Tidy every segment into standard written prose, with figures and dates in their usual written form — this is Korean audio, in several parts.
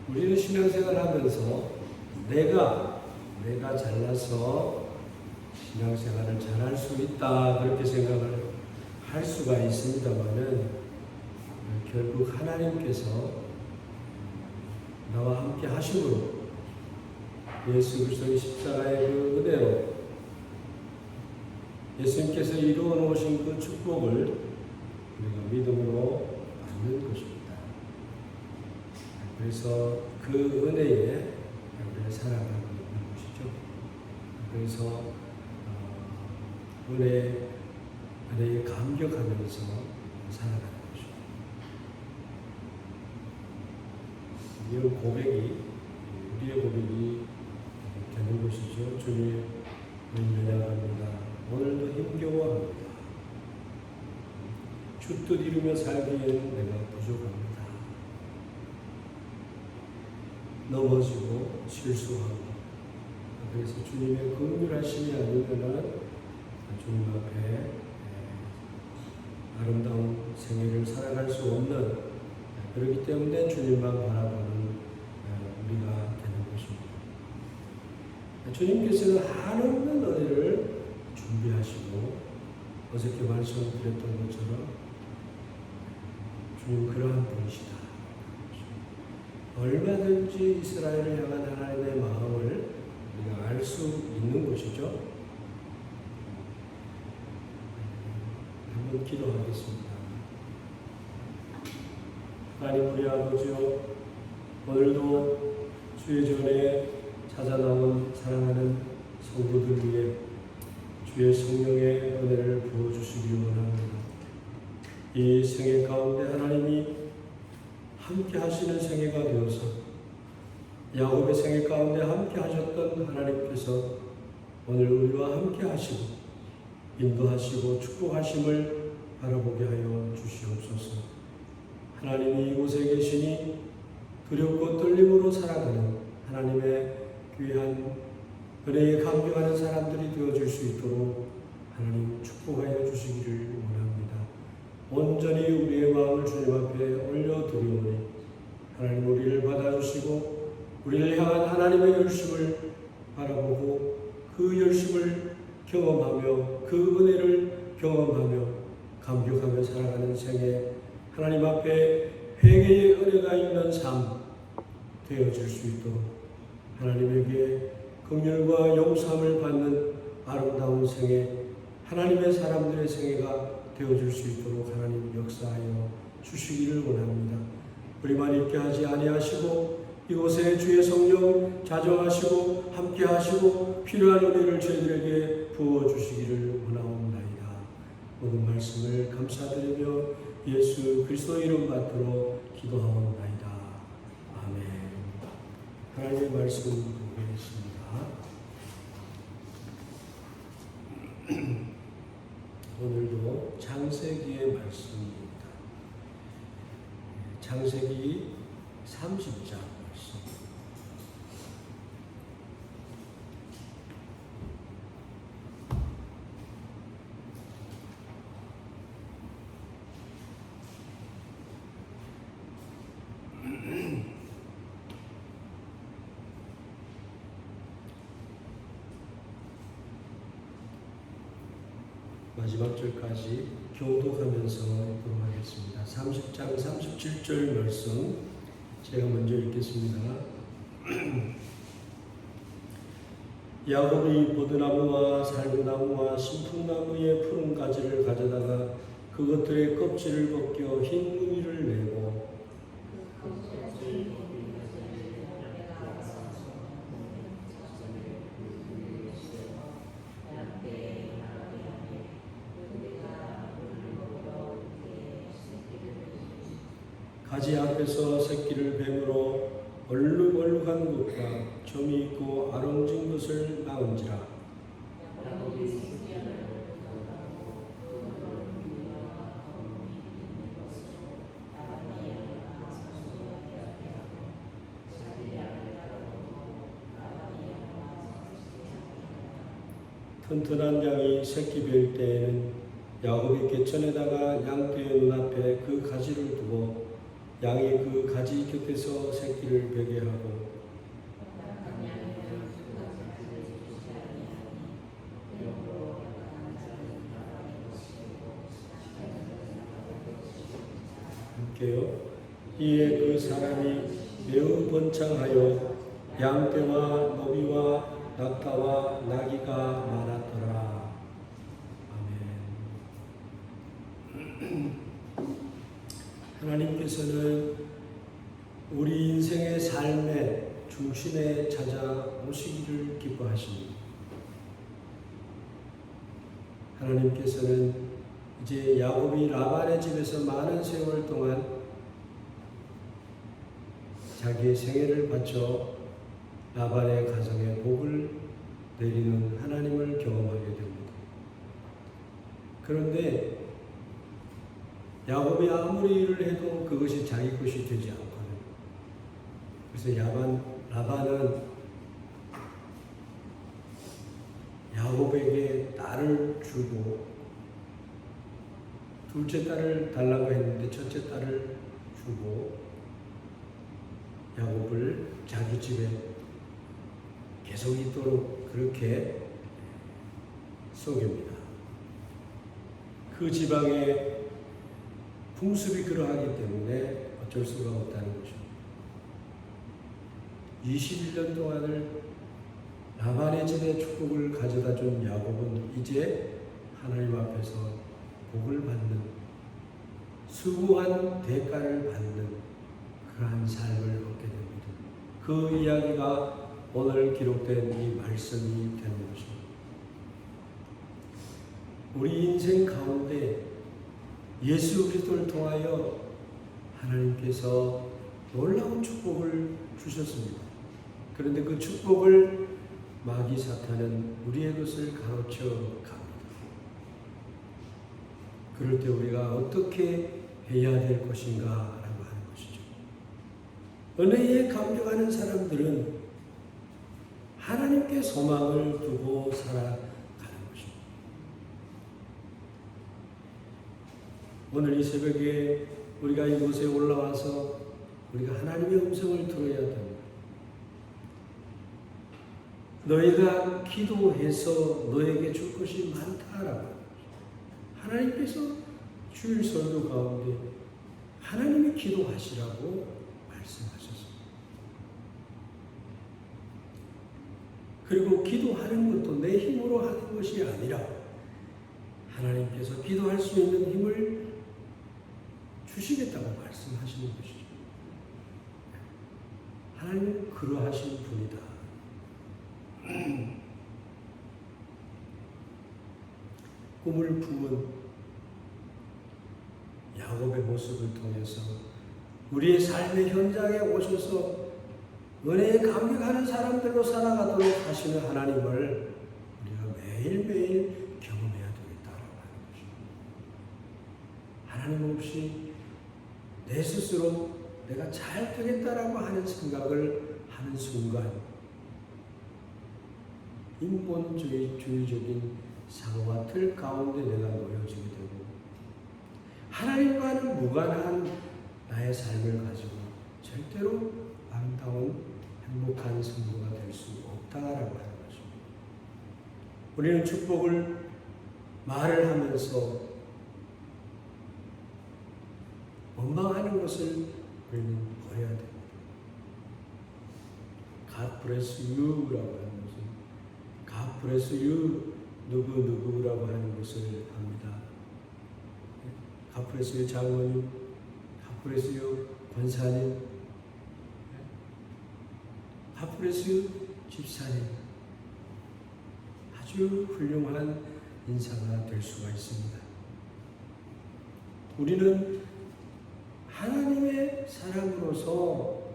우리는 신앙생활 하면서 내가 잘나서 신앙생활을 잘할 수 있다 그렇게 생각을 할 수가 있습니다만은 결국 하나님께서 나와 함께 하심으로 예수 그리스도의 십자가의 그 은혜로 예수님께서 이루어 놓으신 그 축복을 우리가 믿음으로 받는 것입니다. 그래서 그 은혜에 우리가 살아가고 있는 것이죠. 그래서 은혜에 감격하면서 살아가는 것입니다. 이런 고백이 우리의 고백이 되는 것이죠. 주님 연약합니다. 오늘도 힘겨워합니다. 주뜻 이루며 살기에는 내가 부족합니다. 넘어지고 실수하고 그래서 주님의 긍휼하심이 아니면은 주님 앞에 아름다운 생애를 살아갈 수 없는 그렇기 때문에 주님만 바라보는 우리가 되는 것입니다. 주님께서는 한없는 은혜를 준비하시고 어저께 말씀드렸던 것처럼 주님 그러한 분이시다. 얼마든지 이스라엘을 향한 하나님의 마음을 우리가 알 수 있는 것이죠. 한번 기도하겠습니다. 하나님 우리 아버지요, 오늘도 주의 전에 찾아 나온 사랑하는 성도들 위해 주의 성령의 은혜를 부어주시기 원합니다. 이 생애 가운데 하나님이 함께 하시는 생애가 되어서 야곱의 생애 가운데 함께 하셨던 하나님께서 오늘 우리와 함께 하시고 인도하시고 축복하심을 바라보게 하여 주시옵소서. 하나님이 이곳에 계시니 두렵고 떨림으로 살아가는 하나님의 귀한 은혜에 감격하는 사람들이 되어줄 수 있도록 하나님 축복하여 주시기를 원합니다. 온전히 우리의 마음을 주님 앞에 올려드리오니 하나님 우리를 받아주시고 우리를 향한 하나님의 열심을 바라보고 그 열심을 경험하며 그 은혜를 경험하며 감격하며 살아가는 생애 하나님 앞에 회개의 은혜가 있는 삶 되어질 수 있도록 하나님에게 긍휼과 용서함을 받는 아름다운 생애 하나님의 사람들의 생애가 되어줄 수 있도록 하나님 역사하여 주시기를 원합니다. 우리만 있게 하지 아니하시고 이곳에 주의 성령 자정하시고 함께하시고 필요한 은혜를 저희들에게 부어주시기를 원하옵나이다. 모든 말씀을 감사드리며 예수 그리스도의 이름 받들어 기도하옵나이다. 아멘. 하나님의 말씀 보겠습니다. 오늘도 창세기의 말씀입니다. 창세기 30장 말씀. 마지막 절까지 교독하면서 읽도록 하겠습니다. 30장 37절 말씀 제가 먼저 읽겠습니다. 야곱이 보드나무와 살구나무와 신풍나무의 푸른 가지를 가져다가 그것들의 껍질을 벗겨 흰 무늬를 내고 가지 앞에서 새끼를 뱀으로 얼룩얼룩한 것과 점이 있고 아롱진 것을 낳은지라. 튼튼한 양이 새끼 뵐 때에는 야곱이 개천에다가 양떼의 눈앞에 그 가지를 두고 양이 그 가지 곁에서 새끼를 베게 하고 함께요. 이에 그 사람이 매우 번창하여 양떼와 노비와 낙타와 나귀가 많았더라. 아멘. 하나님께서는 우리 인생의 삶의 중심에 찾아오시기를 기뻐하십니다. 하나님께서는 이제 야곱이 라반의 집에서 많은 세월 동안 자기의 생애를 바쳐 라반의 가정에 복을 내리는 하나님을 경험하게 됩니다. 그런데 야곱이 아무리 일을 해도 그것이 자기 것이 되지 않거든요. 그래서 라반은 야곱에게 딸을 주고 둘째 딸을 달라고 했는데 첫째 딸을 주고 야곱을 자기 집에 계속 있도록 그렇게 속입니다. 그 지방에 풍습이 그러하기 때문에 어쩔 수가 없다는 것입니다. 21년 동안을 라반의 집에 축복을 가져다 준 야곱은 이제 하나님 앞에서 복을 받는, 수고한 대가를 받는 그러한 삶을 얻게 됩니다. 그 이야기가 오늘 기록된 이 말씀이 되는 것입니다. 우리 인생 가운데 예수 그리스도를 통하여 하나님께서 놀라운 축복을 주셨습니다. 그런데 그 축복을 마귀 사탄은 우리의 것을 가로채 갑니다. 그럴 때 우리가 어떻게 해야 될 것인가 라고 하는 것이죠. 은혜에 감격하는 사람들은 하나님께 소망을 두고 살아가는 것입니다. 오늘 이 새벽에 우리가 이곳에 올라와서 우리가 하나님의 음성을 들어야 됩니다. 너희가 기도해서 너에게 줄 것이 많다라고 하나님께서 주일 설교 가운데 하나님이 기도하시라고 말씀하셨습니다. 그리고 기도하는 것도 내 힘으로 하는 것이 아니라 하나님께서 기도할 수 있는 힘을 주시겠다고 말씀하시는 것이죠. 하나님은 그러하신 분이다. 꿈을 품은 야곱의 모습을 통해서 우리의 삶의 현장에 오셔서 은혜에 감격하는 사람들로 살아가도록 하시는 하나님을 우리가 매일매일 경험해야 되겠다라고 하는 것입니다. 하나님 없이 내 스스로 내가 잘 되겠다라고 하는 생각을 하는 순간 인본주의적인 상황과 틀 가운데 내가 놓여지게 되고 하나님과는 무관한 나의 삶을 가지고 절대로 아름다운 행복한 성도가 될 수 없다라고 하는 것입니다. 우리는 축복을 말을 하면서 원망하는 것을 우리는 버려야 됩니다. God bless you라고 하는 것은 God bless you 누구라고 하는 것을 합니다. God bless you 장로님, God bless you 권사님, God bless you 집사님. 아주 훌륭한 인사가 될 수가 있습니다. 우리는 하나님의 사람으로서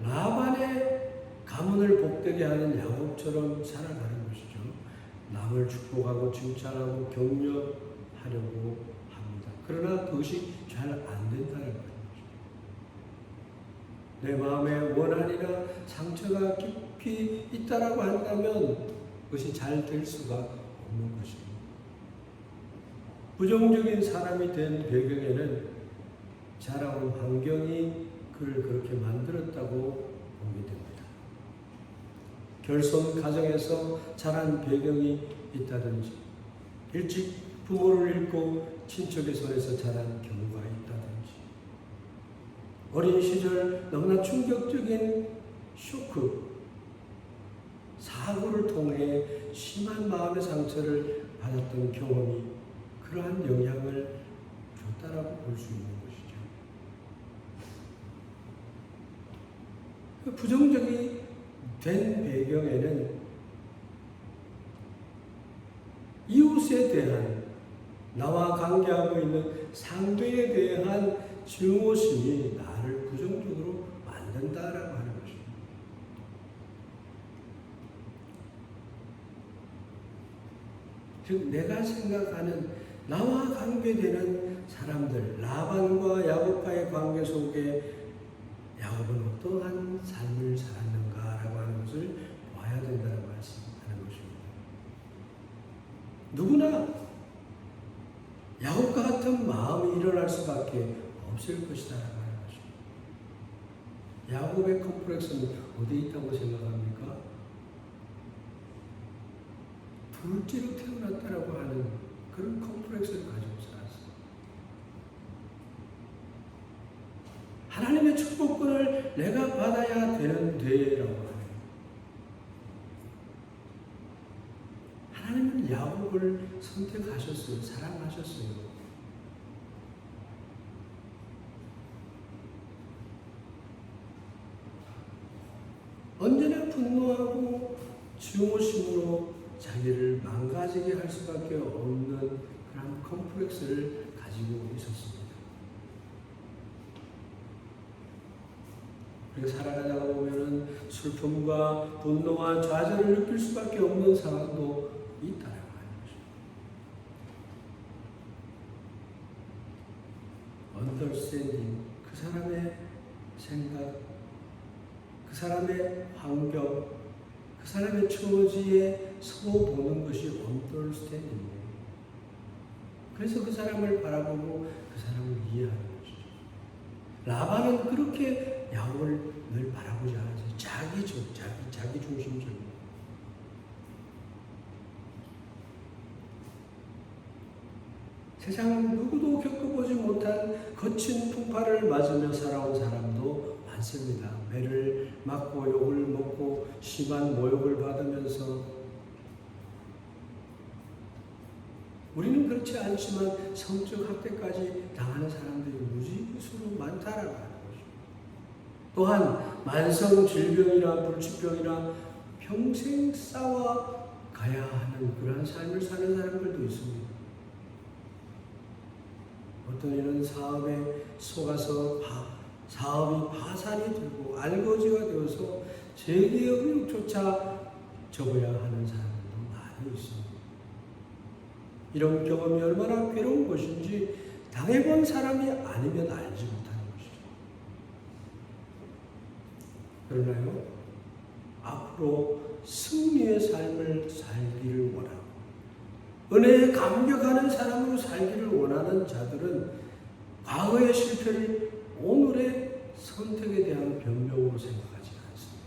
라반의 가문을 복되게 하는 야곱처럼 살아가는 것이죠. 남을 축복하고 칭찬하고 격려하려고 합니다. 그러나 그것이 잘 안 된다는 거죠. 내 마음에 원한이나 상처가 깊이 있다라고 한다면 그것이 잘 될 수가 없는 것입니다. 부정적인 사람이 된 배경에는 자라온 환경이 그를 그렇게 만들었다고 보게 됩니다. 결손 가정에서 자란 배경이 있다든지, 일찍 부모를 잃고 친척의 손에서 자란 경우가 있다든지, 어린 시절 너무나 충격적인 쇼크, 사고를 통해 심한 마음의 상처를 받았던 경험이 그러한 영향을 줬다라고 볼 수 있는 것이죠. 그 부정적이 된 배경에는 이웃에 대한, 나와 관계하고 있는 상대에 대한 증오심이 나를 부정적으로 만든다라고 하는 것입니다. 즉 내가 생각하는 나와 관계되는 사람들, 라반과 야곱과의 관계 속에 야곱은 어떠한 삶을 살았는가라고 하는 것을 봐야 된다는 말씀하는 것입니다. 누구나 야곱과 같은 마음이 일어날 수밖에 없을 것이다라고 하는 것입니다. 야곱의 컴플렉스는 어디에 있다고 생각합니까? 둘째로 태어났다라고 하는 그런 컴플렉스를 가지고 살았어요. 하나님의 축복권을 내가 받아야 되는데라고 하는, 하나님은 야곱을 선택하셨어요. 사랑하셨어요. 언제나 분노하고 증오심으로 자기를 망가지게 할 수밖에 없는 그런 컴플렉스를 가지고 있었습니다. 그래서 살아가다가 보면은 슬픔과 분노와 좌절을 느낄 수밖에 없는 상황도 있다라고 하는 것입니다. understanding, 그 사람의 생각, 그 사람의 환경, 그 사람의 처지에 서 보는 것이 understanding이에요. 그래서 그 사람을 바라보고 그 사람을 이해하는 것이죠. 라반은 그렇게 야곱을 늘 바라보지 않았어요. 자기 중심적인. 세상 누구도 겪어보지 못한 거친 풍파를 맞으며 살아온 사람도 많습니다. 매를 맞고 욕을 먹고 심한 모욕을 받으면서, 우리는 그렇지 않지만 성적 학대까지 당하는 사람들이 무지수로 많다라고 하는 거죠. 또한 만성 질병이나 불치병이나 평생 싸워 가야 하는 그런 삶을 사는 사람들도 있습니다. 어떤 이는 사업에 속아서 사업이 파산이 되고 알거지가 되어서 재개업조차 접어야 하는 사람들도 많이 있습니다. 이런 경험이 얼마나 괴로운 것인지 당해본 사람이 아니면 알지 못하는 것이죠. 그러나요, 앞으로 승리의 삶을 살기를 원하고 은혜에 감격하는 사람으로 살기를 원하는 자들은 과거의 실패를 오늘의 선택에 대한 변명으로 생각하지 않습니다.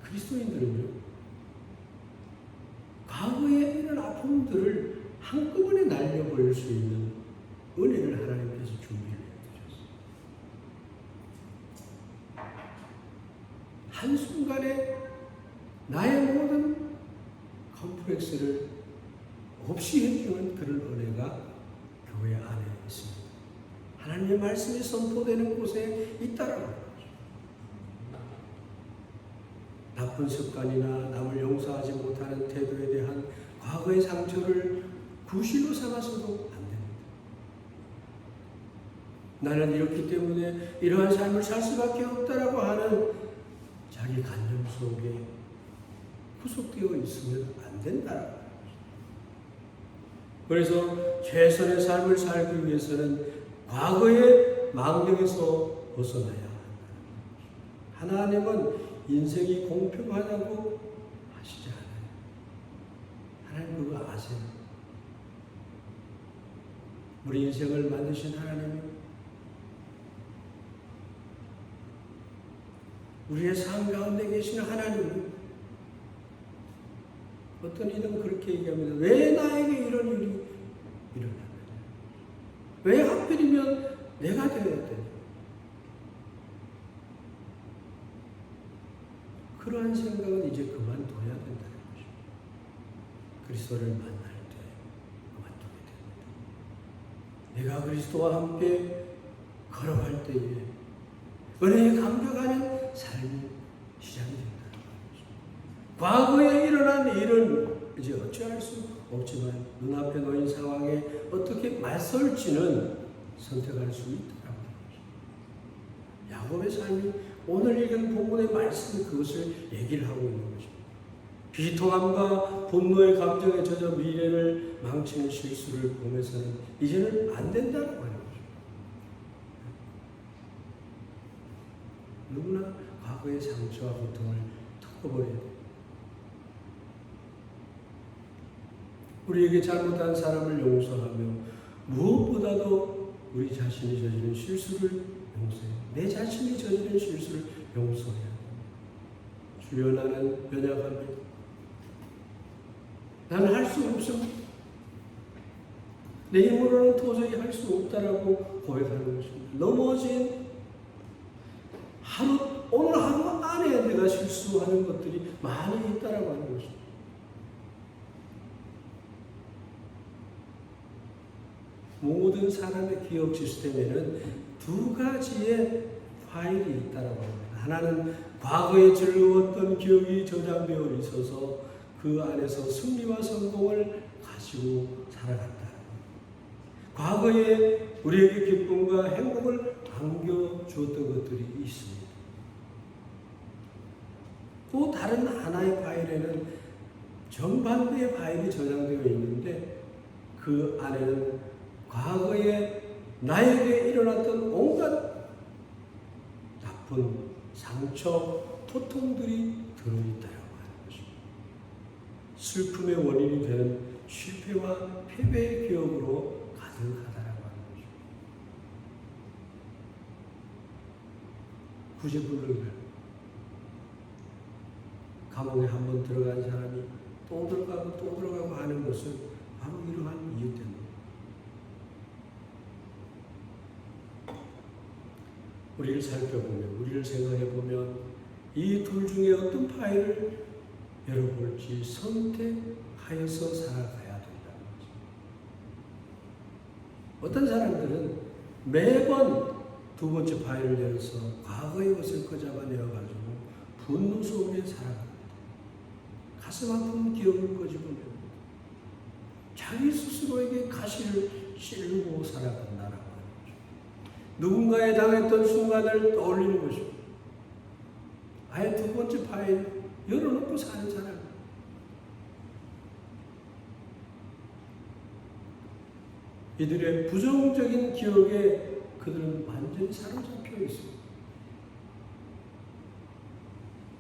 그리스도인들은요, 과거에 있는 아픔들을 한꺼번에 날려버릴 수 있는 은혜를 하나님께서 준비를 해주셨어요. 한순간에 나의 모든 컴플렉스를 없이 해주는 그런 은혜가 교회 안에 있습니다. 하나님의 말씀이 선포되는 곳에 있다라고 합니다. 나쁜 습관이나 남을 용서하지 못하는 태도에 대한 과거의 상처를 구실로 삼아서도 안 됩니다. 나는 이렇기 때문에 이러한 삶을 살 수밖에 없다라고 하는 자기 관념 속에 구속되어 있으면 안 된다라고 합니다. 그래서 최선의 삶을 살기 위해서는 과거의 망령에서 벗어나야 한다. 하나님은 인생이 공평하다고 하시지 않아요. 하나님 그거 아세요. 우리 인생을 만드신 하나님이 우리의 삶 가운데 계시는 하나님은 어떤 이는 그렇게 얘기합니다. 왜 나에게 이런 일이 일어나느냐? 왜 하필이면 내가 되어야 되냐? 그러한 생각은 이제 그만둬야 된다는 것입니다. 그리스도를 만날 때 그만두게 됩니다. 내가 그리스도와 함께 걸어갈 때에 은혜에 감격하는 삶이 시작이 된다는 것입니다. 과거에 일어난 일은 이제 어찌할 수 없지만 눈앞에 놓인 상황에 어떻게 맞설지는 선택할 수 있다는 것입니다. 야곱의 삶이 오늘 읽은 본문의 말씀이 그것을 얘기를 하고 있는 것입니다. 비통함과 분노의 감정에 젖어 미래를 망치는 실수를 보면서는 이제는 안 된다고 하는 것입니다. 누구나 과거의 상처와 고통을 덮어버려야 돼요. 우리에게 잘못한 사람을 용서하며 무엇보다도 우리 자신이 저지른 실수를 용서해요. 내 자신이 저지른 실수를 용서해야 돼요. 주여 나는 연약합니다. 나는 할 수 없습니다. 내 힘으로는 도저히 할 수 없다라고 고백하는 것입니다. 넘어진 오늘 하루 안에 내가 실수하는 것들이 많이 있다라고 하는 것입니다. 모든 사람의 기억 시스템에는 두 가지의 파일이 있다라고 합니다. 하나는 과거에 즐거웠던 기억이 저장되어 있어서 그 안에서 승리와 성공을 가지고 살아간다. 과거에 우리에게 기쁨과 행복을 안겨주었던 것들이 있습니다. 또 다른 하나의 파일에는 정반대의 파일이 저장되어 있는데 그 안에는 과거에 나에게 일어났던 온갖 나쁜 상처, 고통들이 들어있다라고 하는 것입니다. 슬픔의 원인이 되는 실패와 패배의 기억으로 가득하다라고 하는 것입니다. 구제불능을 감옥에 한번 들어간 사람이 또 들어가고 또 들어가고 하는 것은 바로 이러한 이유 때문입니다. 우리를 살펴보면, 우리를 생각해보면 이 둘 중에 어떤 파일을 열어볼지 선택하여서 살아가야 된다는 거죠. 어떤 사람들은 매번 두 번째 파일을 열어서 과거의 것을 끄잡아내어가지고 분노 속에 살아갑니다. 가슴 아픈 기억을 끄집어냅니다. 자기 스스로에게 가시를 찔르고 살아간다라고 하는 거죠. 누군가에 당했던 순간을 떠올리는 것입니다. 아예 두 번째 파일 열어놓고 사는 사람. 이들의 부정적인 기억에 그들은 완전히 사로잡혀 있습니다.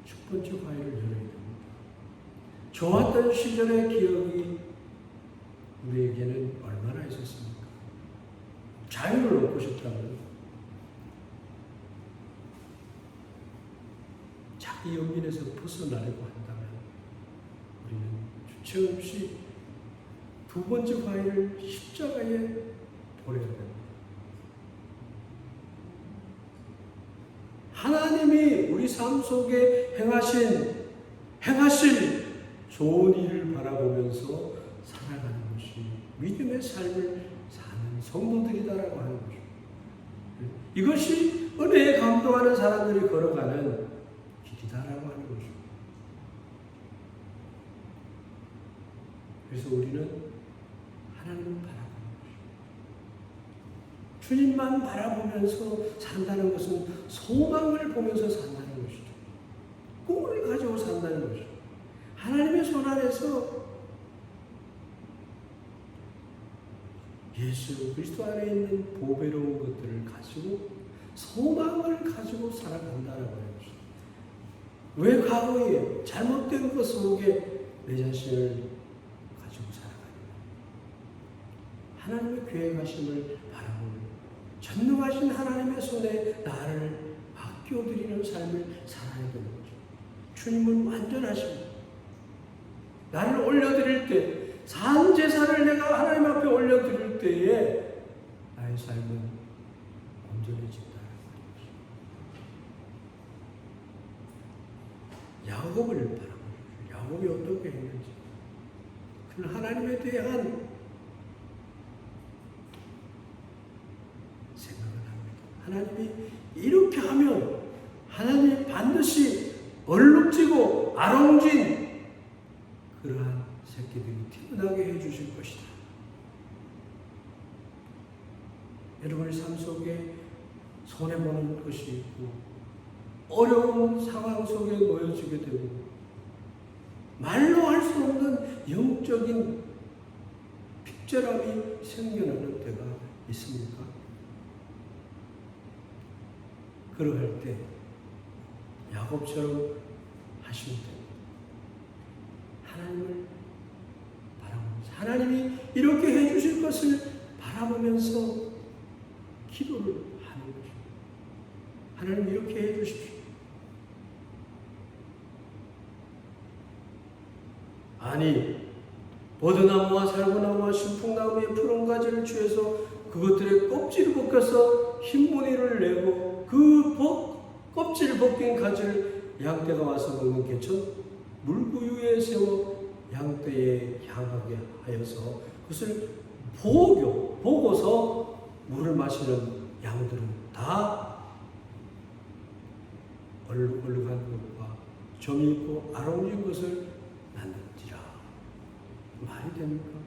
첫 번째 파일을 열어야 됩니다. 좋았던 시절의 기억이 우리에게는 얼마나 있었습니까? 자유를 얻고 싶다면 자기 연민에서 벗어나려고 한다면 우리는 주체 없이 두 번째 파일을 십자가에 보내야 됩니다. 하나님이 우리 삶 속에 행하실 좋은 일을 바라보면서 살아가는 것이 믿음의 삶을 사는 성도들이다라고 하는 것입니다. 이것이 은혜에 감동하는 사람들이 걸어가는 길이다라고 하는 것입니다. 그래서 우리는 하나님을 바라보는 것입니다. 주님만 바라보면서 산다는 것은 소망을 보면서 산다는 것이죠. 꿈을 가지고 산다는 것이죠. 하나님의 손 안에서 예수 그리스도 안에 있는 보배로운 것들을 가지고 소망을 가지고 살아간다라고 해요. 왜 과거에 잘못된 것 속에 내 자신을 가지고 살아가느냐? 하나님의 계획하심을 바라보는 전능하신 하나님의 손에 나를 맡겨드리는 삶을 살아야 되는 거죠. 주님은 완전하십니다. 나를 올려드릴 때, 산 제사를 내가 하나님 앞에 올려드릴 때에 나의 삶은 온전해진다는 거죠. 야곱을 바라보십시오. 야곱이 어떻게 했는지. 그는 하나님에 대한 생각을 합니다. 하나님이 이렇게 하면 하나님이 반드시 얼룩지고 아롱진 그러한 새끼들이 태어나게 해주실 것이다. 여러분의 삶 속에 손해보는 것이 있고 어려운 상황 속에 놓여지게 되고 말로 할 수 없는 영적인 핍절함이 생겨나는 때가 있습니까? 그러할 때 야곱처럼 하시면 됩니다. 하나님을 바라보면서 하나님이 이렇게 해주실 것을 바라보면서 기도를 하는 것입니다. 하나님 이렇게 해주십시오. 아니 버드나무와 살구나무와 신풍나무의 푸른 가지를 취해서 그것들의 껍질을 벗겨서 흰 무늬를 내고 그 껍질 벗긴 가지를 양떼가 와서 먹는 개천 물구유에 세워 양떼에 향하게 하여서 그것을 보고서 물을 마시는 양들은 다 얼룩얼룩한 것과 점이 있고 아롱진 것을 낳는지라. 말이 됩니까?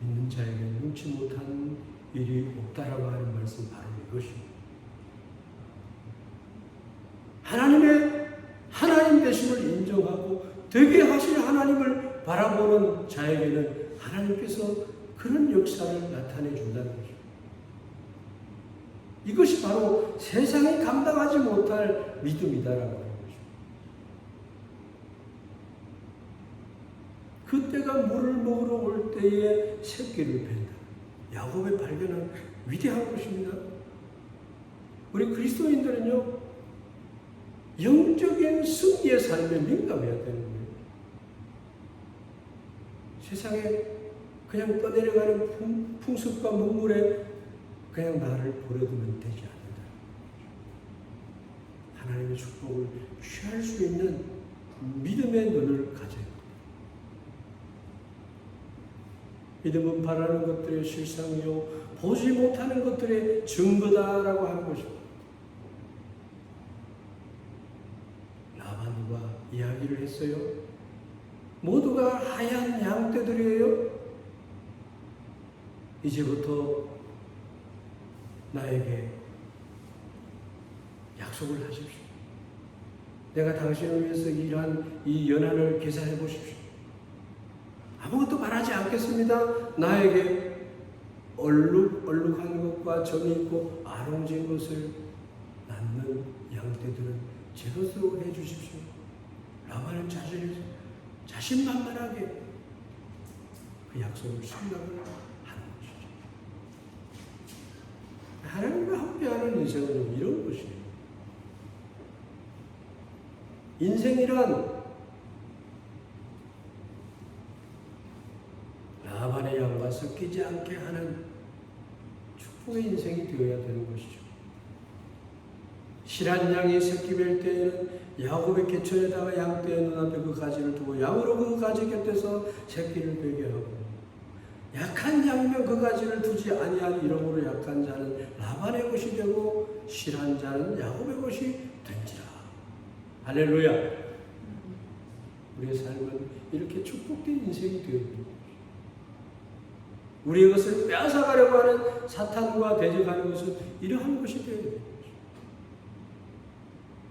믿는 자에게는 눈치 못하는 일이 없다라고 하는 말씀 바로 이것입니다. 하나님 되심을 인정하고 되게 하실 하나님을 바라보는 자에게는 하나님께서 그런 역사를 나타내 준다는 것입니다. 이것이 바로 세상이 감당하지 못할 믿음이다라고 하는 것입니다. 그때가 물을 먹으러 올 때에 새끼를 뺀다. 야곱의 발견은 위대한 것입니다. 우리 그리스도인들은요, 영적인 승리의 삶에 민감해야 되는 거예요. 세상에 그냥 떠내려가는 풍습과 문물에 그냥 나를 버려두면 되지 않는다. 하나님의 축복을 취할 수 있는 믿음의 눈을 가져야 합니다. 믿음은 바라는 것들의 실상이요 보지 못하는 것들의 증거다라고 하는 것입니다. 라반과 이야기를 했어요. 모두가 하얀 양떼들이에요. 이제부터 나에게 약속을 하십시오. 내가 당신을 위해서 일한 이 연한을 계산해 보십시오. 아무것도 바라지 않겠습니다. 나에게 얼룩한 것과 점이 있고 아롱진 것을 낳는 양떼들은 제 것으로 해 주십시오. 라반은 자신만만하게 그 약속을 생각을 하는 것이죠. 하나님과 함께하는 인생은 이런 것이에요. 인생이란 라반의 양과 섞이지 않게 하는 축복의 인생이 되어야 되는 것이죠. 실한 양이 새끼 뵐 때에는 야곱의 개천에다가 양떼의 눈앞에 그 가지를 두고 양으로 그 가지 곁에서 새끼를 베게 하고, 약한 양이면 그 가지를 두지 아니하니 이러므로 약한 자는 라반의 것이 되고 실한 자는 야곱의 것이 된지라. 할렐루야. 우리의 삶은 이렇게 축복된 인생이 되어야 됩니다. 우리의 것을 빼앗아가려고 하는 사탄과 대적하는 것은 이러한 것이 되어야 됩니다.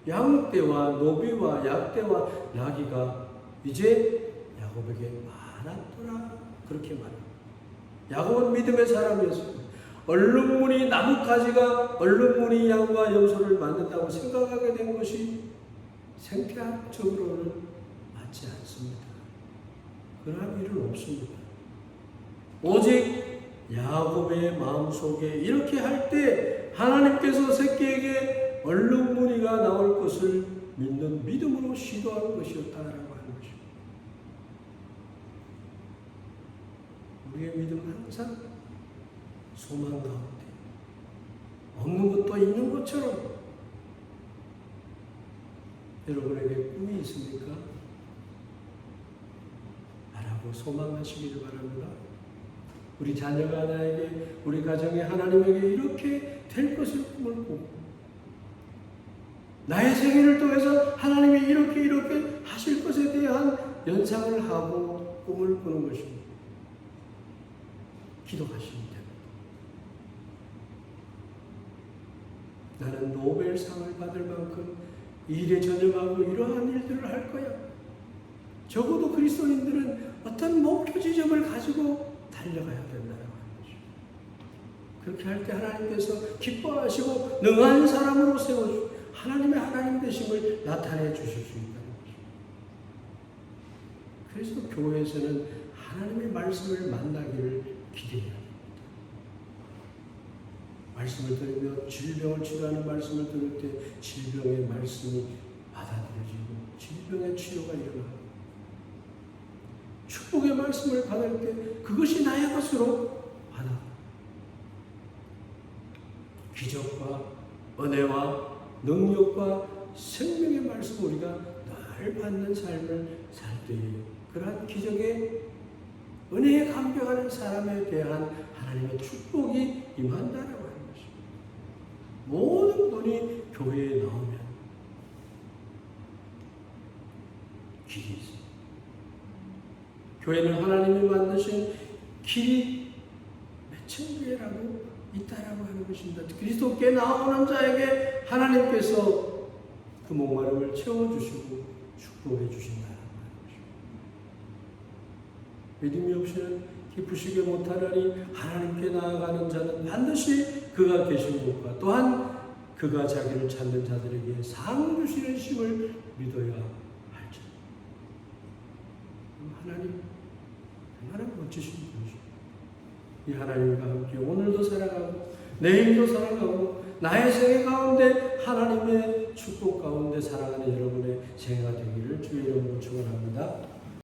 양떼와 노비와 약대와 나귀가 이제 야곱에게 많았더라. 그렇게 말합니다. 야곱은 믿음의 사람이었습니다. 얼룩무늬 나뭇가지가 얼룩무늬 양과 염소를 만든다고 생각하게 된 것이 생태학적으로는 맞지 않습니다. 그러한 일은 없습니다. 오직 야곱의 마음속에 이렇게 할 때 하나님께서 새끼에게 얼룩무늬가 나올 것을 믿는 믿음으로 시도한 것이었다라고 하는 것입니다. 우리의 믿음은 항상 소망 가운데 없는 것도 있는 것처럼. 여러분에게 꿈이 있습니까? 바라고 소망하시기를 바랍니다. 우리 자녀가 나에게, 우리 가정에 하나님에게 이렇게 될 것을 꿈을 꾸고, 나의 생애를 통해서 하나님이 이렇게 하실 것에 대한 연상을 하고 꿈을 꾸는 것입니다. 기도하시면 됩니다. 나는 노벨상을 받을 만큼 일에 전념하고 이러한 일들을 할 거야. 적어도 그리스도인들은 어떤 목표 지점을 가지고 달려가야 된다고 하는 것이죠. 그렇게 할 때 하나님께서 기뻐하시고 능한 사람으로 세워주시고 하나님의 하나님 되심을 나타내 주실 수 있다는 것이죠. 그래서 교회에서는 하나님의 말씀을 만나기를 기대해야 합니다. 말씀을 들으며 질병을 치료하는 말씀을 들을 때 질병의 말씀이 받아들여지고 질병의 치료가 일어나고, 축복의 말씀을 받을 때 그것이 나의 것으로 받아 기적과 은혜와 능력과 생명의 말씀 우리가 늘 받는 삶을 살 때에 그러한 기적의 은혜에 감격하는 사람에 대한 하나님의 축복이 임한다라고 하는 것입니다. 모든 분이 교회에 나오면 길이 있습니다. 교회는 하나님이 만드신 길이 매천교회라고 있다라고 하는 것입니다. 그리스도께 나오는 자에게 하나님께서 그 목마름을 채워주시고 축복해 주신다라고 하는 것입니다. 믿음이 없이는 기쁘시게 못하나니 하나님께 나아가는 자는 반드시 그가 계신 곳과 또한 그가 자기를 찾는 자들에게 상 주시는 심을 믿어야 할지. 하나님 얼마나 멋지신 분이십니까? 이 하나님과 함께 오늘도 살아가고 내일도 살아가고 나의 생애 가운데 하나님의 축복 가운데 살아가는 여러분의 생애가 되기를 주의 이름으로 축원합니다.